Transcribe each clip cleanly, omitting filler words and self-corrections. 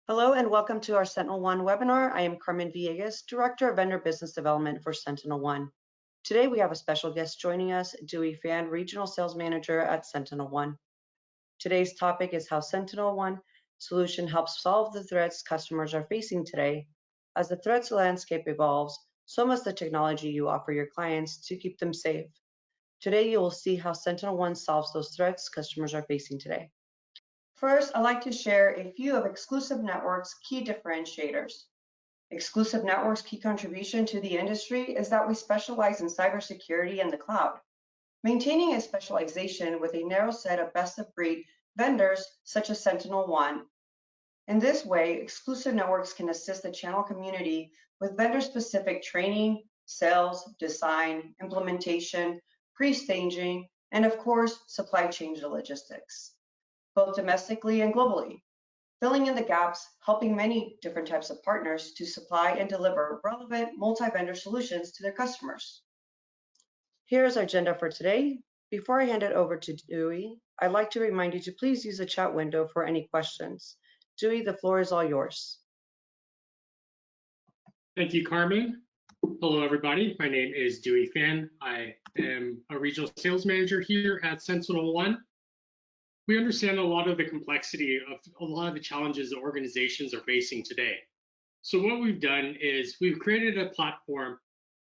Hello and welcome to our SentinelOne webinar. I am Carmen Villegas, Director of Vendor Business Development for SentinelOne. Today we have a special guest joining us, Dewey Fan, Regional Sales Manager at SentinelOne. Today's topic is how SentinelOne solution helps solve the threats customers are facing today. As the threats landscape evolves, so must the technology you offer your clients to keep them safe. Today you will see how SentinelOne solves those threats customers are facing today. First, I'd like to share a few of Exclusive Network's key differentiators. Exclusive Network's key contribution to the industry is that we specialize in cybersecurity and the cloud, maintaining a specialization with a narrow set of best-of-breed vendors such as SentinelOne. In this way, Exclusive Networks can assist the channel community with vendor-specific training, sales, design, implementation, pre-staging, and of course, supply chain logistics, both domestically and globally, filling in the gaps, helping many different types of partners to supply and deliver relevant multi-vendor solutions to their customers. Here's our agenda for today. Before I hand it over to Dewey, I'd like to remind you to please use the chat window for any questions. Dewey, the floor is all yours. Thank you, Carmen. Hello, everybody. My name is Dewey Fan. I am a regional sales manager here at SentinelOne. We understand a lot of the complexity of a lot of the challenges that organizations are facing today. So what we've done is we've created a platform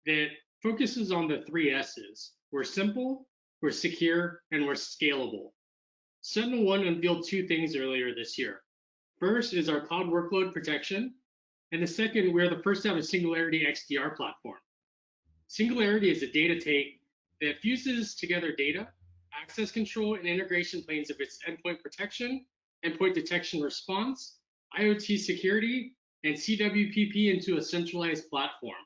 that focuses on the 3 S's. We're simple, we're secure, and we're scalable. SentinelOne unveiled 2 things earlier this year. First is our cloud workload protection, and the second, we're the first to have a Singularity XDR platform. Singularity is a data tape that fuses together data, access control, and integration planes of its endpoint protection, endpoint detection response, IoT security, and CWPP into a centralized platform.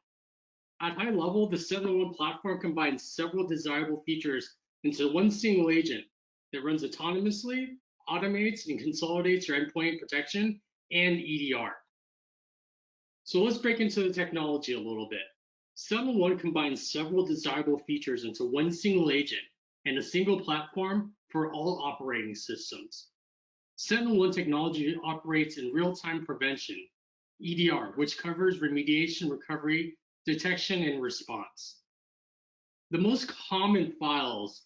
At high level, the SentinelOne platform combines several desirable features into one single agent that runs autonomously, automates, and consolidates your endpoint protection and EDR. So let's break into the technology a little bit. SentinelOne combines several desirable features into one single agent and a single platform for all operating systems. SentinelOne technology operates in real-time prevention, EDR, which covers remediation, recovery, detection, and response. The most common files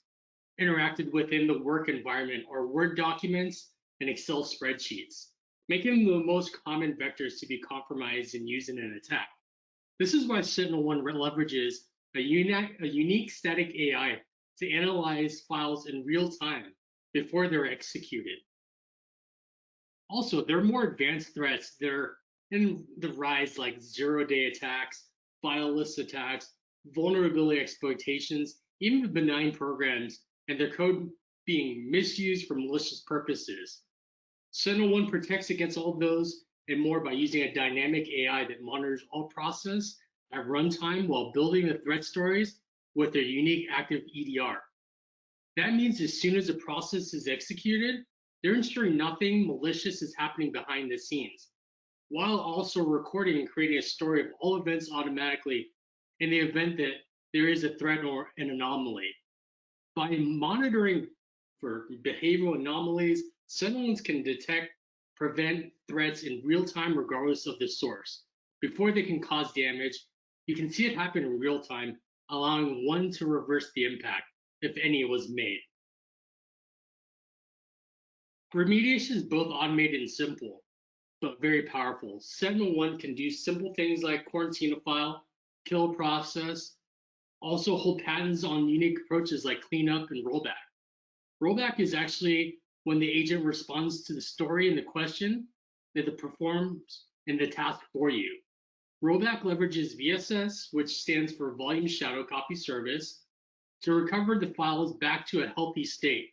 interacted within the work environment are Word documents and Excel spreadsheets, making them the most common vectors to be compromised and used in an attack. This is why SentinelOne leverages a unique static AI to analyze files in real time before they're executed. Also, there are more advanced threats that are in the rise, like zero-day attacks, fileless attacks, vulnerability exploitations, even benign programs, and their code being misused for malicious purposes. SentinelOne protects against all of those and more by using a dynamic AI that monitors all process at runtime while building the threat stories with their unique active EDR. That means as soon as a process is executed, they're ensuring nothing malicious is happening behind the scenes, while also recording and creating a story of all events automatically in the event that there is a threat or an anomaly. By monitoring for behavioral anomalies, SentinelOne can detect, prevent threats in real time regardless of the source. Before they can cause damage, you can see it happen in real time, allowing one to reverse the impact, if any was made. Remediation is both automated and simple, but very powerful. SentinelOne can do simple things like quarantine a file, kill a process, also hold patents on unique approaches like cleanup and rollback. Rollback is actually when the agent responds to the story and the question that it performs in the task for you. Rollback leverages VSS, which stands for Volume Shadow Copy Service, to recover the files back to a healthy state,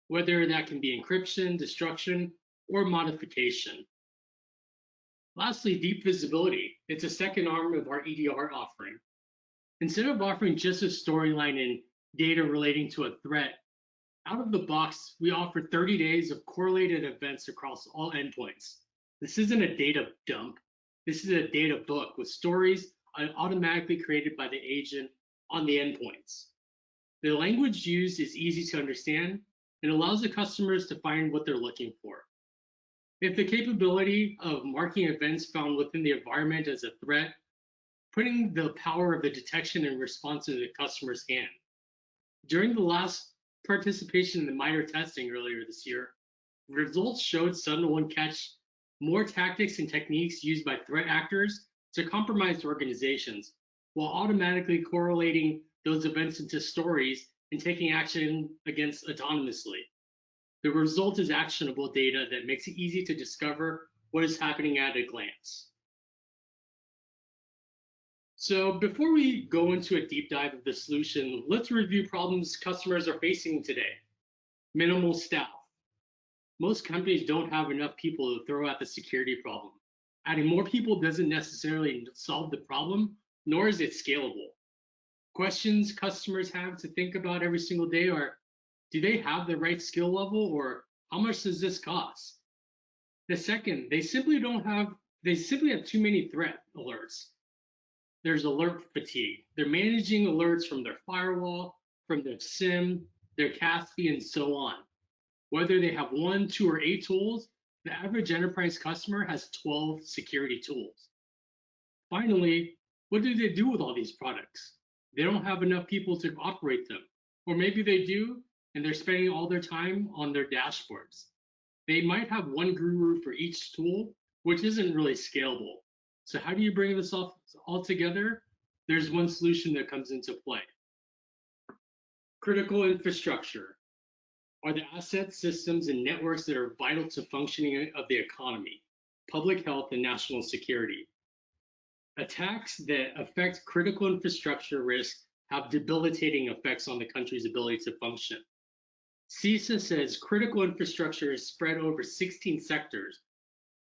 whether that can be encryption, destruction, or modification. Lastly, deep visibility. It's a second arm of our EDR offering. Instead of offering just a storyline and data relating to a threat, out of the box, we offer 30 days of correlated events across all endpoints. This isn't a data dump. This is a data book with stories automatically created by the agent on the endpoints. The language used is easy to understand and allows the customers to find what they're looking for. If the capability of marking events found within the environment as a threat, putting the power of the detection and response into the customer's hand. During the last participation in the MITRE testing earlier this year, results showed SentinelOne catch more tactics and techniques used by threat actors to compromise organizations, while automatically correlating those events into stories and taking action against autonomously. The result is actionable data that makes it easy to discover what is happening at a glance. So before we go into a deep dive of the solution, let's review problems customers are facing today. Minimal staff. Most companies don't have enough people to throw at the security problem. Adding more people doesn't necessarily solve the problem, nor is it scalable. Questions customers have to think about every single day are, do they have the right skill level, or how much does this cost? The second, they simply have too many threat alerts. There's alert fatigue. They're managing alerts from their firewall, from their SIM, their CASB, and so on. Whether they have 1, 2, or 8 tools, the average enterprise customer has 12 security tools. Finally, what do they do with all these products? They don't have enough people to operate them. Or maybe they do, and they're spending all their time on their dashboards. They might have one guru for each tool, which isn't really scalable. So how do you bring this all together? There's one solution that comes into play. Critical infrastructure are the assets, systems, and networks that are vital to functioning of the economy, public health, and national security. Attacks that affect critical infrastructure risk have debilitating effects on the country's ability to function. CISA says critical infrastructure is spread over 16 sectors,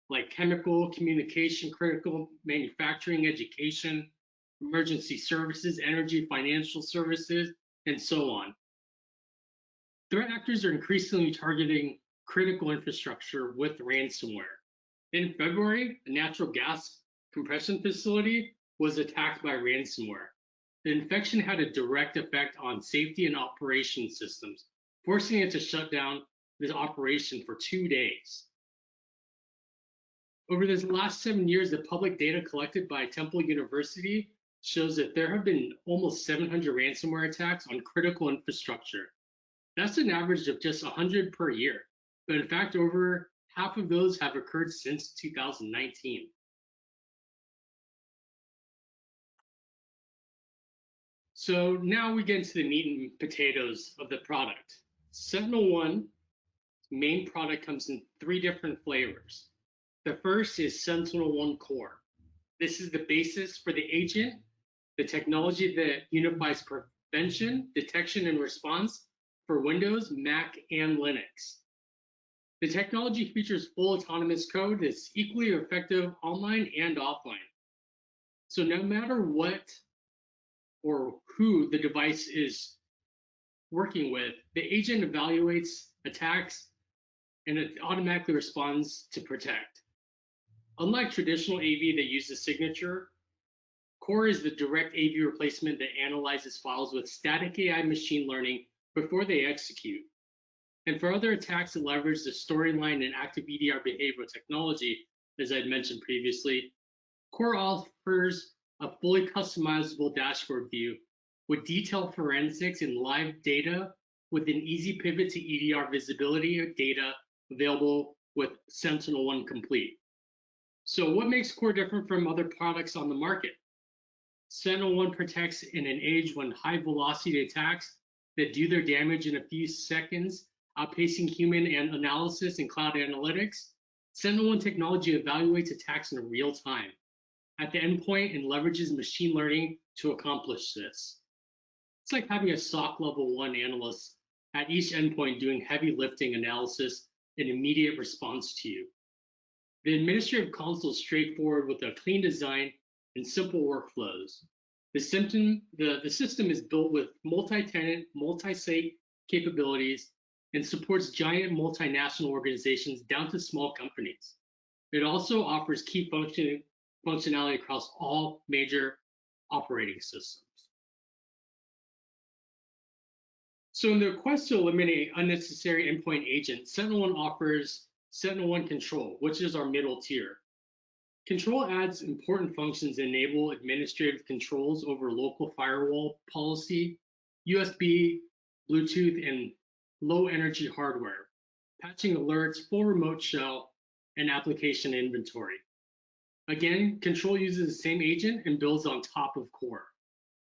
like chemical, communication, critical manufacturing, education, emergency services, energy, financial services, and so on. Threat actors are increasingly targeting critical infrastructure with ransomware. In February, a natural gas compression facility was attacked by ransomware. The infection had a direct effect on safety and operation systems, forcing it to shut down the operation for 2 days. Over the last 7 years, the public data collected by Temple University shows that there have been almost 700 ransomware attacks on critical infrastructure. That's an average of just 100 per year, but in fact, over half of those have occurred since 2019. So now we get into the meat and potatoes of the product. SentinelOne main product comes in 3 different flavors. The first is SentinelOne Core. This is the basis for the agent, the technology that unifies prevention, detection, and response for Windows, Mac, and Linux. The technology features full autonomous code that's equally effective online and offline. So no matter what or who the device is working with, the agent evaluates attacks and it automatically responds to protect. Unlike traditional AV that uses signature, Core is the direct AV replacement that analyzes files with static AI machine learning before they execute. And for other attacks that leverage the storyline and active EDR behavioral technology, as I'd mentioned previously, Core offers a fully customizable dashboard view with detailed forensics and live data with an easy pivot to EDR visibility of data available with SentinelOne Complete. So what makes Core different from other products on the market? SentinelOne protects in an age when high velocity attacks that do their damage in a few seconds, outpacing human analysis and cloud analytics. SentinelOne technology evaluates attacks in real time at the endpoint and leverages machine learning to accomplish this. It's like having a SOC level 1 analyst at each endpoint doing heavy lifting analysis and immediate response to you. The administrative console is straightforward with a clean design and simple workflows. The system is built with multi-tenant, multi-site capabilities and supports giant multinational organizations down to small companies. It also offers key functionality across all major operating systems. So in the quest to eliminate unnecessary endpoint agents, SentinelOne offers SentinelOne Control, which is our middle tier. Control adds important functions that enable administrative controls over local firewall policy, USB, Bluetooth, and low energy hardware, patching alerts, full remote shell, and application inventory. Again, Control uses the same agent and builds on top of Core.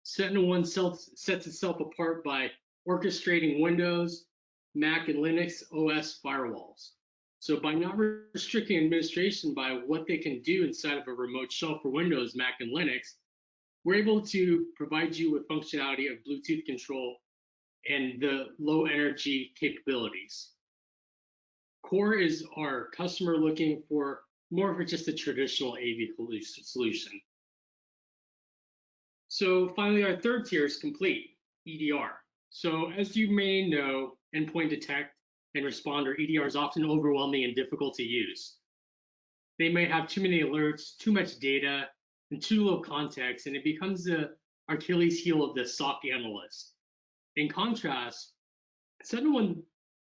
SentinelOne sets itself apart by orchestrating Windows, Mac, and Linux OS firewalls. So by not restricting administration by what they can do inside of a remote shell for Windows, Mac, and Linux, we're able to provide you with functionality of Bluetooth control and the low energy capabilities. Core is our customer looking for more of just a traditional AV solution. So finally, our third tier is complete, EDR. So as you may know, Endpoint Detect and Respond, or EDR, is often overwhelming and difficult to use. They may have too many alerts, too much data, and too low context, and it becomes the Achilles heel of the SOC analyst. In contrast, SentinelOne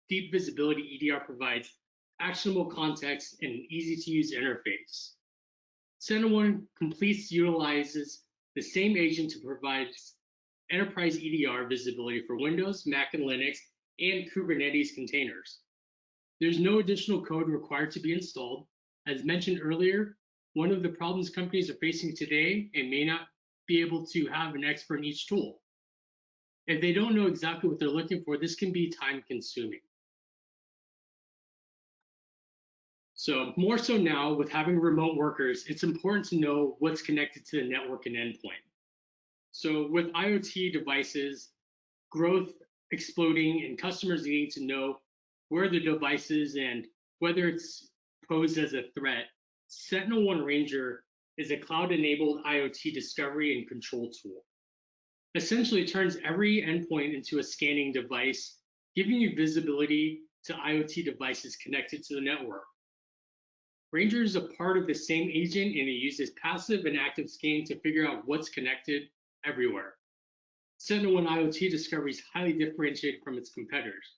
Deep Visibility EDR provides actionable context and an easy-to-use interface. SentinelOne Complete utilizes the same agent to provide enterprise EDR visibility for Windows, Mac, and Linux, and Kubernetes containers. There's no additional code required to be installed. As mentioned earlier, one of the problems companies are facing today and may not be able to have an expert in each tool. If they don't know exactly what they're looking for, this can be time consuming. So more so now with having remote workers, it's important to know what's connected to the network and endpoint. So with IoT devices, growth exploding and customers needing to know where the device is and whether it's posed as a threat, SentinelOne Ranger is a cloud-enabled IoT discovery and control tool. Essentially, it turns every endpoint into a scanning device, giving you visibility to IoT devices connected to the network. Ranger is a part of the same agent, and it uses passive and active scanning to figure out what's connected everywhere. SentinelOne IoT Discovery is highly differentiated from its competitors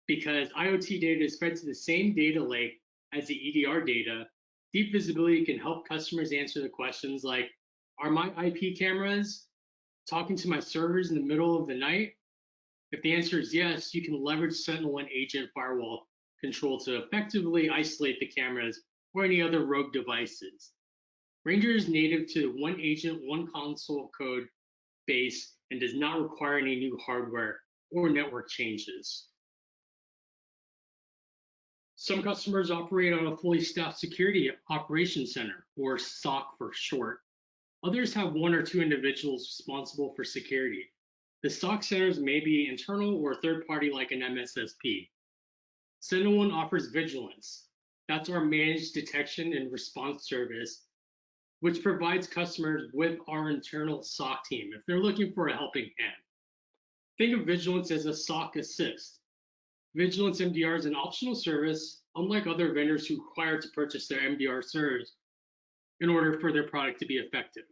because IoT data is fed to the same data lake as the EDR data. Deep visibility can help customers answer the questions like, are my IP cameras talking to my servers in the middle of the night? If the answer is yes, you can leverage SentinelOne Agent Firewall Control to effectively isolate the cameras or any other rogue devices. Ranger is native to the one agent, one console code base and does not require any new hardware or network changes. Some customers operate on a fully staffed security operations center, or SOC for short. Others have one or two individuals responsible for security. The SOC centers may be internal or third-party like an MSSP. SentinelOne offers Vigilance. That's our managed detection and response service, which provides customers with our internal SOC team if they're looking for a helping hand. Think of Vigilance as a SOC assist. Vigilance MDR is an optional service, unlike other vendors who require to purchase their MDR service in order for their product to be effective.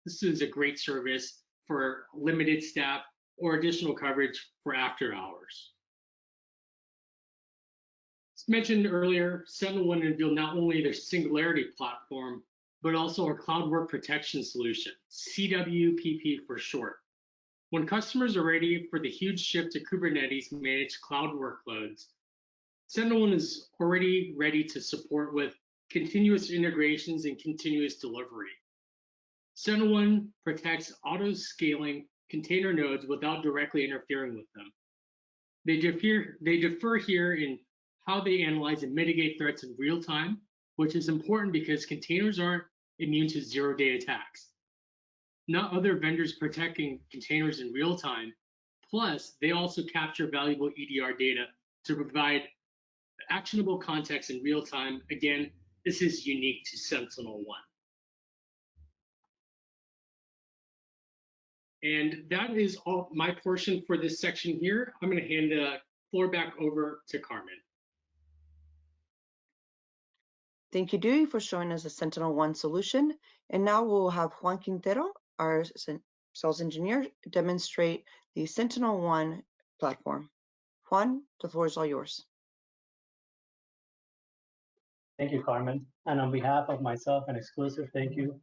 This is a great service for limited staff or additional coverage for after hours. As mentioned earlier, SentinelOne unveiled not only their Singularity platform, but also our Cloud Work Protection solution, CWPP for short. When customers are ready for the huge shift to Kubernetes managed cloud workloads, SentinelOne is already ready to support with continuous integrations and continuous delivery. SentinelOne protects auto-scaling container nodes without directly interfering with them. They differ here in how they analyze and mitigate threats in real time, which is important because containers aren't immune to zero-day attacks. Not other vendors protecting containers in real time. Plus, they also capture valuable EDR data to provide actionable context in real time. Again, this is unique to SentinelOne. And that is all my portion for this section here. I'm going to hand the floor back over to Carmen. Thank you, Dewey, for showing us the SentinelOne solution. And now we'll have Juan Quintero, our sales engineer, demonstrate the SentinelOne platform. Juan, the floor is all yours. Thank you, Carmen. And on behalf of myself and Exclusive, thank you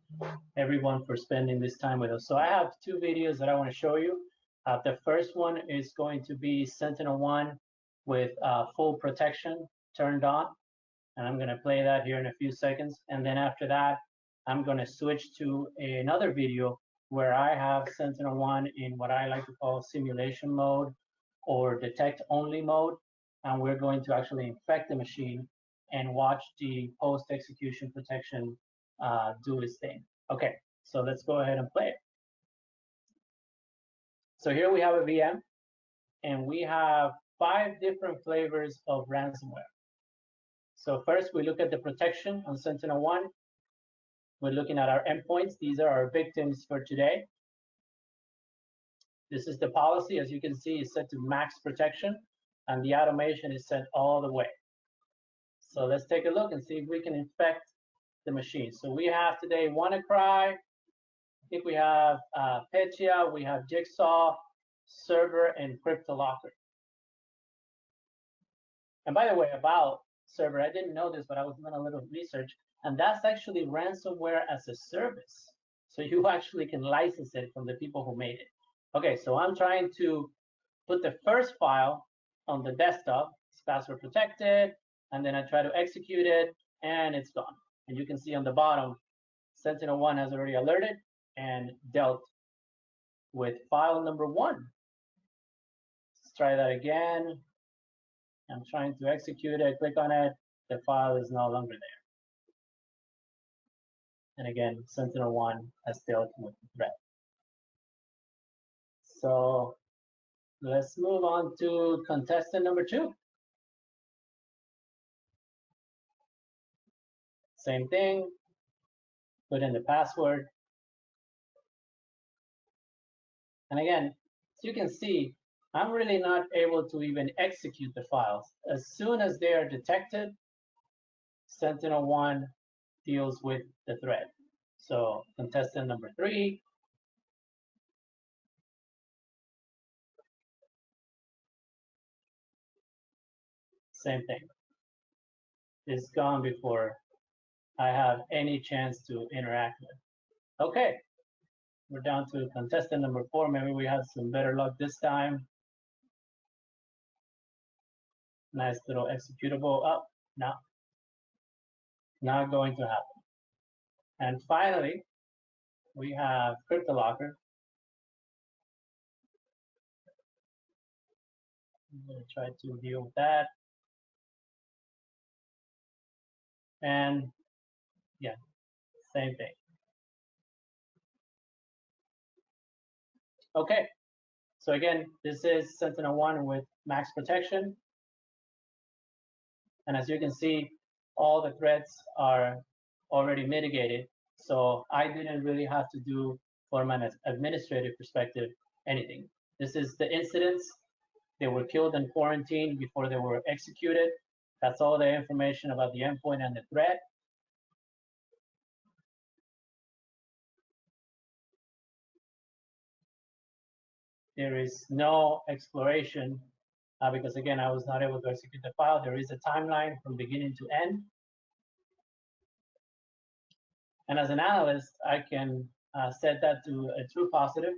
everyone for spending this time with us. So I have two videos that I want to show you. The first one is going to be SentinelOne with full protection turned on. And I'm going to play that here in a few seconds. And then after that, I'm going to switch to another video where I have SentinelOne in what I like to call simulation mode or detect only mode. And we're going to actually infect the machine and watch the post-execution protection do its thing. Okay, so let's go ahead and play it. So here we have a VM, and we have 5 different flavors of ransomware. So first, we look at the protection on SentinelOne. We're looking at our endpoints. These are our victims for today. This is the policy. As you can see, it's set to max protection, and the automation is set all the way. So let's take a look and see if we can infect the machine. So we have today WannaCry. I think we have Petya, we have Jigsaw, Server, and CryptoLocker. And by the way, about Server, I didn't know this, but I was doing a little research, and that's actually ransomware as a service. So you actually can license it from the people who made it. Okay, so I'm trying to put the first file on the desktop. It's password protected, and then I try to execute it, and it's gone. And you can see on the bottom, SentinelOne has already alerted and dealt with file number 1. Let's try that again. I'm trying to execute it, click on it, the file is no longer there. And again, SentinelOne has dealt with the threat. So let's move on to contestant number 2. Same thing, put in the password. And again, as you can see, I'm really not able to even execute the files. As soon as they are detected, SentinelOne deals with the threat. So contestant number 3, same thing. It's gone before I have any chance to interact with. Okay, we're down to contestant number 4. Maybe we have some better luck this time. Nice little executable up. No, not going to happen. And finally, we have CryptoLocker. I'm going to try to deal with that. And yeah, same thing. Okay, so again, this is SentinelOne with max protection. And as you can see, all the threats are already mitigated. So I didn't really have to do, from an administrative perspective, anything. This is the incidents. They were killed and quarantined before they were executed. That's all the information about the endpoint and the threat. There is no exploration because again, I was not able to execute the file. There is a timeline from beginning to end. And as an analyst, I can set that to a true positive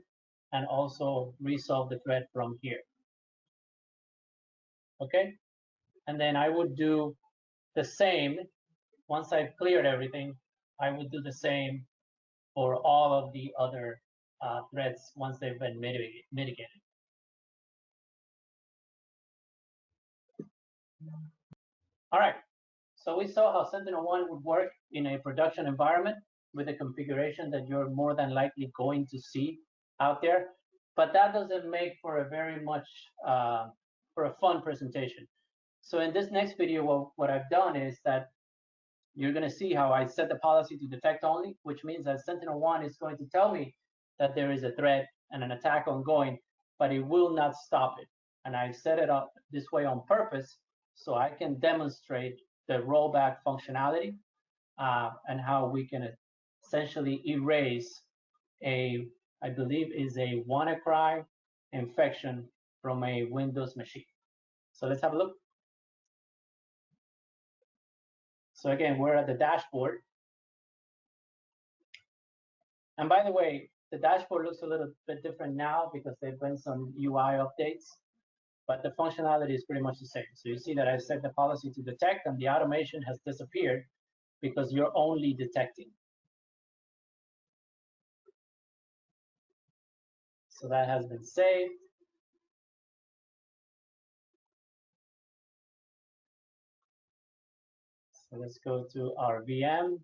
and also resolve the threat from here. Okay, and then I would do the same. Once I've cleared everything, I would do the same for all of the other threats once they've been mitigated. All right, so we saw how SentinelOne would work in a production environment with a configuration that you're more than likely going to see out there, but that doesn't make for a very much for a fun presentation. So in this next video, what I've done is that you're going to see how I set the policy to detect only, which means that SentinelOne is going to tell me that there is a threat and an attack ongoing, but it will not stop it. And I've set it up this way on purpose so I can demonstrate the rollback functionality and how we can essentially erase a, I believe is a WannaCry infection from a Windows machine. So let's have a look. So again, we're at the dashboard. And by the way, the dashboard looks a little bit different now because there've been some UI updates, but the functionality is pretty much the same. So you see that I set the policy to detect, and the automation has disappeared because you're only detecting. So that has been saved. So let's go to our VM.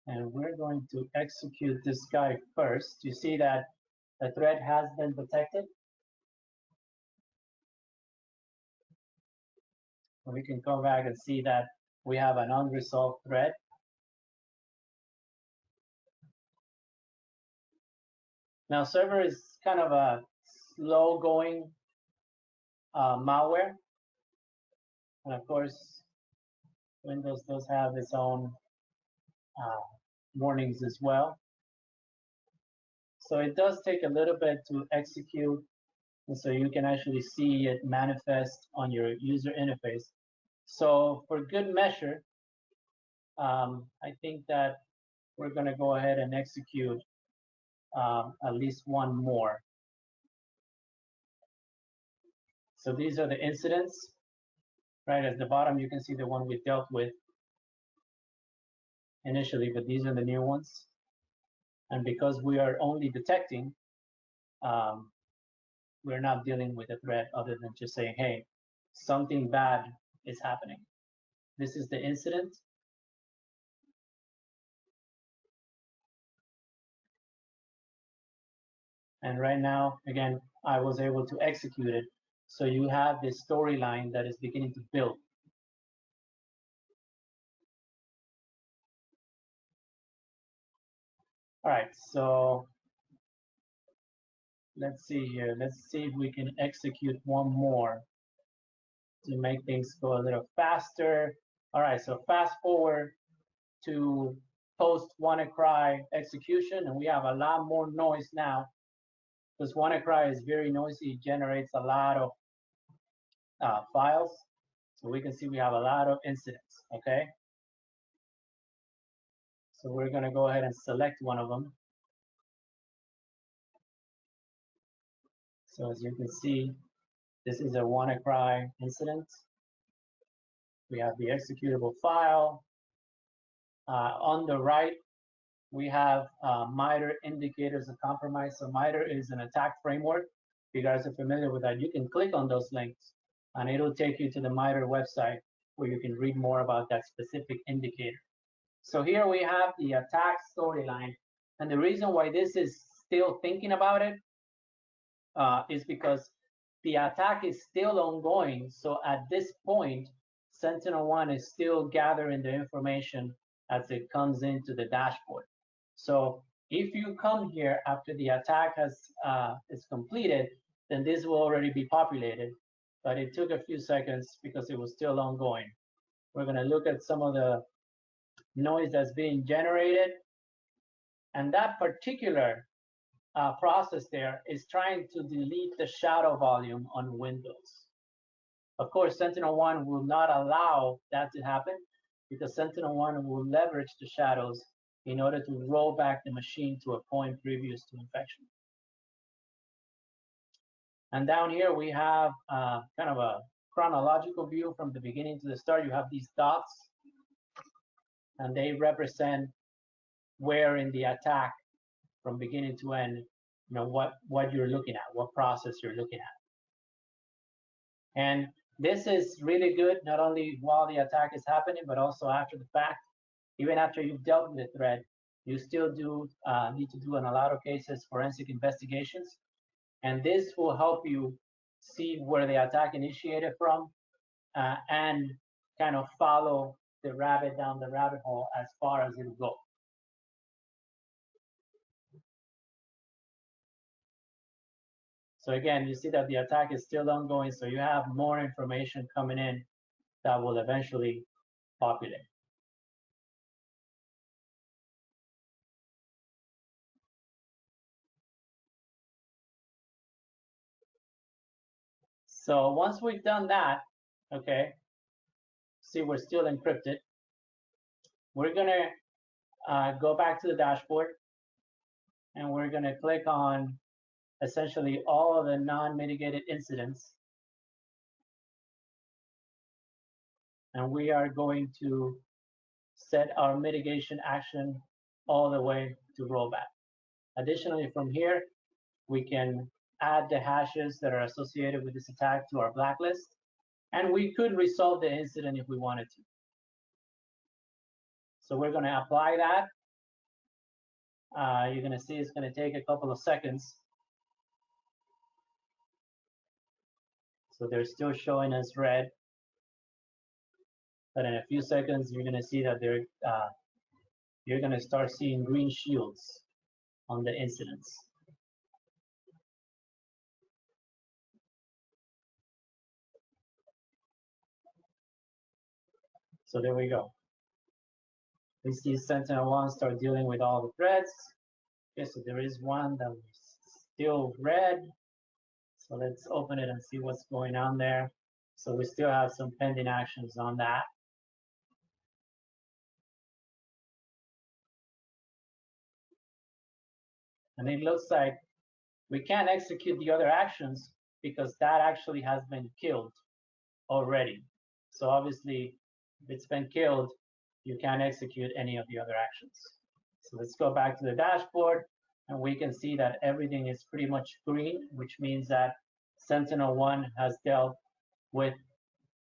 And we're going to execute this guy first. You see that the threat has been detected. And we can go back and see that we have an unresolved threat. Now, server is kind of a slow going malware. And of course, Windows does have its own warnings as well. So it does take a little bit to execute, and so you can actually see it manifest on your user interface. So for good measure, I think that we're going to go ahead and execute at least one more. So these are the incidents, right? At the bottom, you can see the one we dealt with initially, but these are the new ones. And because we are only detecting, we're not dealing with a threat other than just saying, hey, something bad is happening. This is the incident. And right now, again, I was able to execute it. So you have this storyline that is beginning to build. All right, so let's see here. Let's see if we can execute one more to make things go a little faster. All right, so fast forward to post WannaCry execution, and we have a lot more noise now because WannaCry is very noisy. It generates a lot of files. So we can see we have a lot of incidents, okay? So we're gonna go ahead and select one of them. So as you can see, this is a WannaCry incident. We have the executable file. On the right, we have MITRE indicators of compromise. So MITRE is an attack framework. If you guys are familiar with that, you can click on those links and it'll take you to the MITRE website where you can read more about that specific indicator. So here we have the attack storyline. And the reason why this is still thinking about it is because the attack is still ongoing. So at this point, SentinelOne is still gathering the information as it comes into the dashboard. So if you come here after the attack is completed, then this will already be populated. But it took a few seconds because it was still ongoing. We're going to look at some of the noise that's being generated. And that particular process there is trying to delete the shadow volume on Windows. Of course, SentinelOne will not allow that to happen because SentinelOne will leverage the shadows in order to roll back the machine to a point previous to infection. And down here, we have kind of a chronological view from the beginning to the start. You have these dots, and they represent where in the attack from beginning to end, you know, what you're looking at, what process you're looking at. And this is really good, not only while the attack is happening, but also after the fact. Even after you've dealt with the threat, you still do need to do in a lot of cases forensic investigations. And this will help you see where the attack initiated from and kind of follow the rabbit down the rabbit hole as far as it'll go. So again, you see that the attack is still ongoing, so you have more information coming in that will eventually populate. So once we've done that, okay, see we're still encrypted. We're gonna go back to the dashboard, and we're gonna click on essentially all of the non-mitigated incidents. And we are going to set our mitigation action all the way to rollback. Additionally, from here, we can add the hashes that are associated with this attack to our blacklist, and we could resolve the incident if we wanted to. So we're going to apply that. You're going to see it's going to take a couple of seconds. So they're still showing us red, but in a few seconds, you're going to see that you're going to start seeing green shields on the incidents. So there we go. We see SentinelOne start dealing with all the threats. Okay, so there is one that was still red. So let's open it and see what's going on there. So we still have some pending actions on that. And it looks like we can't execute the other actions because that actually has been killed already. So obviously, if it's been killed, you can't execute any of the other actions. So let's go back to the dashboard, and we can see that everything is pretty much green, which means that SentinelOne has dealt with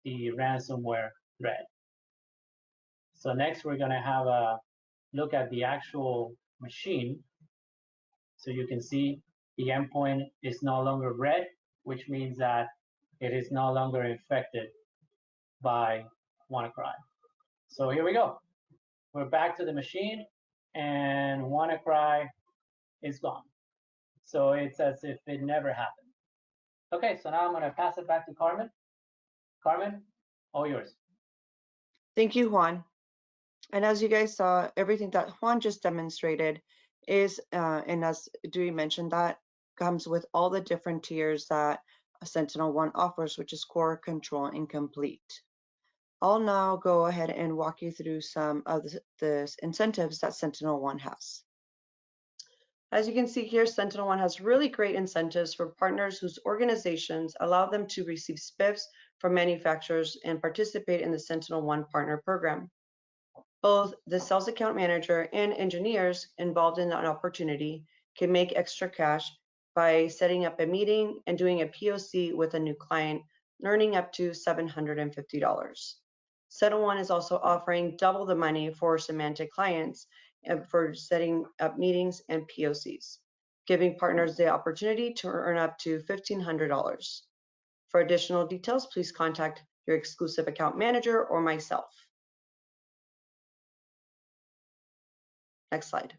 the ransomware threat. So next, we're going to have a look at the actual machine. So you can see the endpoint is no longer red, which means that it is no longer infected by WannaCry. So here we go. We're back to the machine, and WannaCry is gone. So it's as if it never happened. Okay, so now I'm going to pass it back to Carmen. Carmen, all yours. Thank you, Juan. And as you guys saw, everything that Juan just demonstrated is, and as Dewey mentioned, that comes with all the different tiers that SentinelOne offers, which is core, control, and complete. I'll now go ahead and walk you through some of the incentives that SentinelOne has. As you can see here, SentinelOne has really great incentives for partners whose organizations allow them to receive spiffs from manufacturers and participate in the SentinelOne Partner Program. Both the sales account manager and engineers involved in an opportunity can make extra cash by setting up a meeting and doing a POC with a new client, earning up to $750. SentinelOne is also offering double the money for Symantec clients for setting up meetings and POCs, giving partners the opportunity to earn up to $1,500. For additional details, please contact your exclusive account manager or myself. Next slide.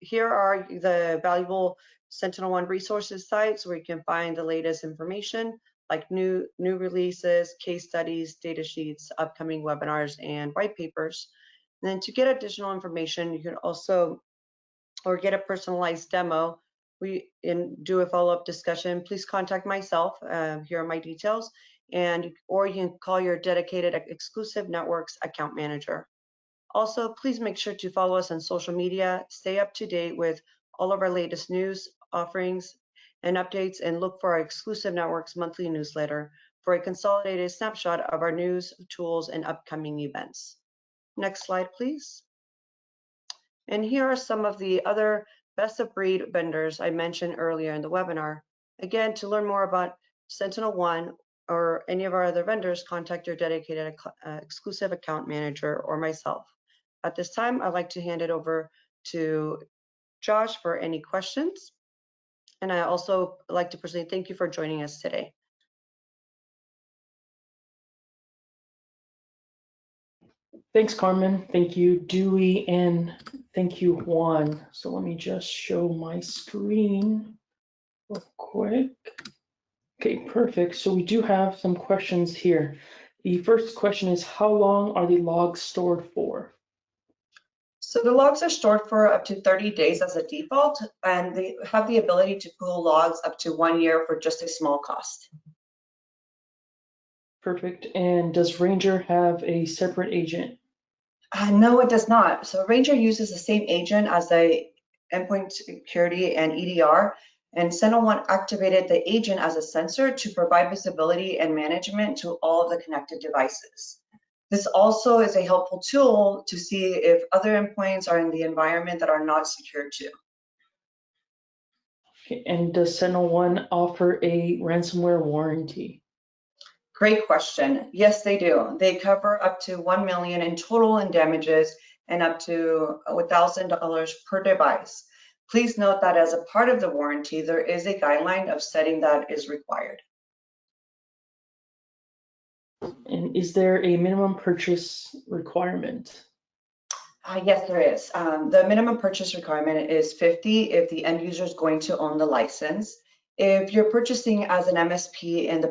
Here are the valuable SentinelOne resources sites where you can find the latest information like new releases, case studies, data sheets, upcoming webinars, and white papers. And then to get additional information, you can also, or get a personalized demo, do a follow-up discussion. Please contact myself. Here are my details, or you can call your dedicated exclusive networks account manager. Also, please make sure to follow us on social media, stay up to date with all of our latest news, offerings, and updates, and look for our exclusive networks monthly newsletter for a consolidated snapshot of our news, tools, and upcoming events. Next slide, please. And here are some of the other best of breed vendors I mentioned earlier in the webinar. Again, to learn more about SentinelOne or any of our other vendors, contact your dedicated exclusive account manager or myself. At this time, I'd like to hand it over to Josh for any questions. And I also like to personally thank you for joining us today. Thanks, Carmen. Thank you, Dewey, and thank you, Juan. So let me just show my screen real quick. Okay, perfect. So we do have some questions here. The first question is, how long are the logs stored for? So the logs are stored for up to 30 days as a default, and they have the ability to pull logs up to 1 year for just a small cost. Perfect. And does Ranger have a separate agent? No, it does not. So Ranger uses the same agent as the Endpoint Security and EDR, and SentinelOne activated the agent as a sensor to provide visibility and management to all of the connected devices. This also is a helpful tool to see if other endpoints are in the environment that are not secure too. Okay. And does SentinelOne offer a ransomware warranty? Great question. Yes, they do. They cover up to $1 million in total in damages and up to $1,000 per device. Please note that as a part of the warranty, there is a guideline of setting that is required. And is there a minimum purchase requirement? Yes, there is. The minimum purchase requirement is 50 if the end user is going to own the license. If you're purchasing as an MSP and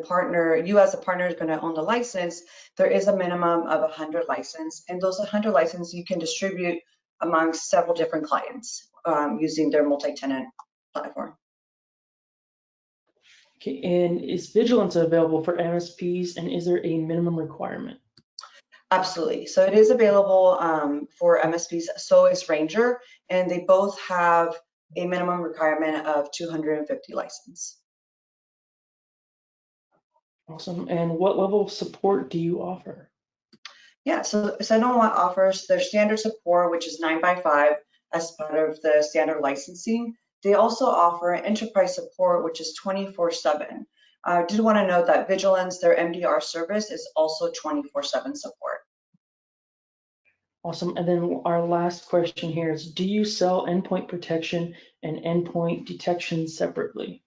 you as a partner is going to own the license, there is a minimum of 100 license, and those 100 license you can distribute amongst several different clients using their multi-tenant platform. Okay. And is vigilance available for MSPs, and is there a minimum requirement? Absolutely. So it is available for MSPs, so is Ranger, and they both have a minimum requirement of 250 license. Awesome. And what level of support do you offer? Yeah, so SentinelOne offers their standard support, which is 9x5 as part of the standard licensing. They also offer enterprise support, which is 24/7. I did want to note that Vigilance, their MDR service, is also 24/7 support. Awesome. And then our last question here is, do you sell endpoint protection and endpoint detection separately?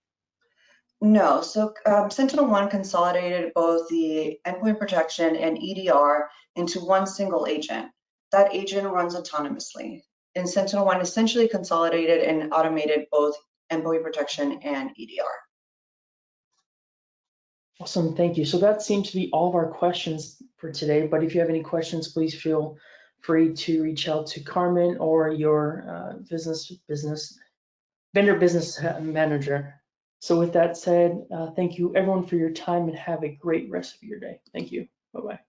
No, so SentinelOne consolidated both the endpoint protection and EDR into one single agent. That agent runs autonomously. And SentinelOne essentially consolidated and automated both endpoint protection and EDR. Awesome, thank you. So that seems to be all of our questions for today, but if you have any questions, please feel free to reach out to Carmen or your vendor business manager. So with that said, thank you everyone for your time and have a great rest of your day. Thank you. Bye-bye.